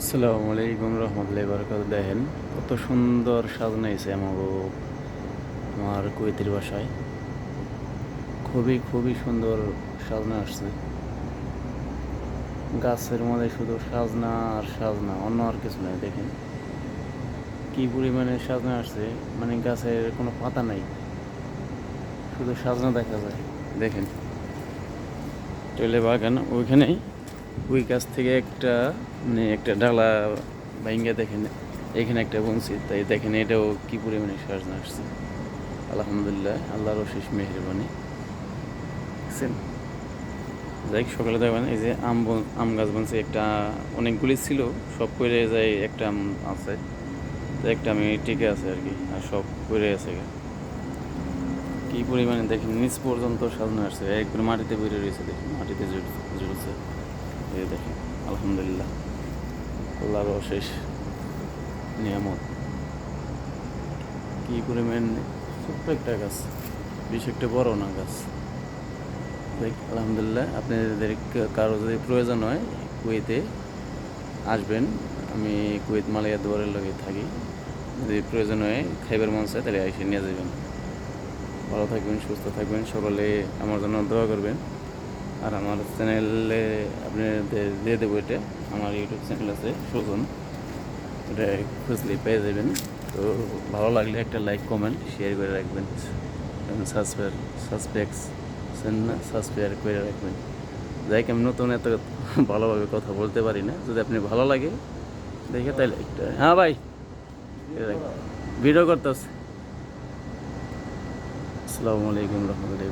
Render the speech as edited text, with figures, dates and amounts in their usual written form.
আসসালামু আলাইকুম রহমতুল্লাহি বারাকাতুহু। দেখেন কত সুন্দর সাজানো হয়েছে আমার কুয়েতের বাসায়। খুবই খুবই সুন্দর সাজানো আসছে। গাছের মধ্যে শুধু সাজনা আর সাজনা, অন্য আর কিছু নাই। দেখেন কি পরিমাণে সাজানো আসছে, মানে গাছের কোনো পাতা নাই, শুধু সাজনা দেখা যায়। দেখেন চলে বাগান ওইখানে, ওই গাছ থেকে একটা ডালা ভাঙ্গা দেখেন এখানে একটা বনছি, তাই দেখেন এটাও কি পরিমাণে সাজনা আসছে। আলহামদুলিল্লাহ, আল্লাহর অশেষ মেহেরবানি। দেখছেন, যাই সকালে দেখবেন এই যে আম গাছ বনছে একটা, অনেকগুলি ছিল, সব পড়ে যায়, একটা আম আছে, তো একটা আমি টিকে আছে আর কি, আর সব পড়ে আছে। কি পরিমাণে দেখেন নিচ পর্যন্ত সাজানো আসছে, একবার মাটিতে বেরিয়ে রয়েছে, দেখেন মাটিতে জুড়েছে। এই দেখেন আলহামদুলিল্লাহ, আল্লাহর অশেষ নিয়ামত। কি পরিমাণ ছোট্ট একটা গাছ, বেশ একটা বড় না গাছ। আলহামদুলিল্লাহ, আপনাদের কারো যদি প্রয়োজন হয় কুয়েতে আসবেন। আমি কুয়েত মালিয়া দুয়ারের লগে থাকি, যদি প্রয়োজন হয় খাইবার মন চায় তাহলে এসে নিয়ে যাবেন। ভালো থাকবেন, সুস্থ থাকবেন, সকলে আমার জন্য দোয়া করবেন। আর আমার চ্যানেলে আপনাদের দিয়ে দেবো, এটা আমার ইউটিউব চ্যানেল আছে সুজন, এটা খুঁজলে পেয়ে যাবেন। তো ভালো লাগলে একটা লাইক কমেন্ট শেয়ার করে রাখবেন, সাবস্ক্রাইব করে রাখবেন। যাই আমি নতুন এত ভালোভাবে কথা বলতে পারি না, যদি আপনি ভালো লাগে দেখে তাইলে একটা, হ্যাঁ ভাই ভিডিও করতেছে। আসসালামু আলাইকুম রহমতুল্লাহি।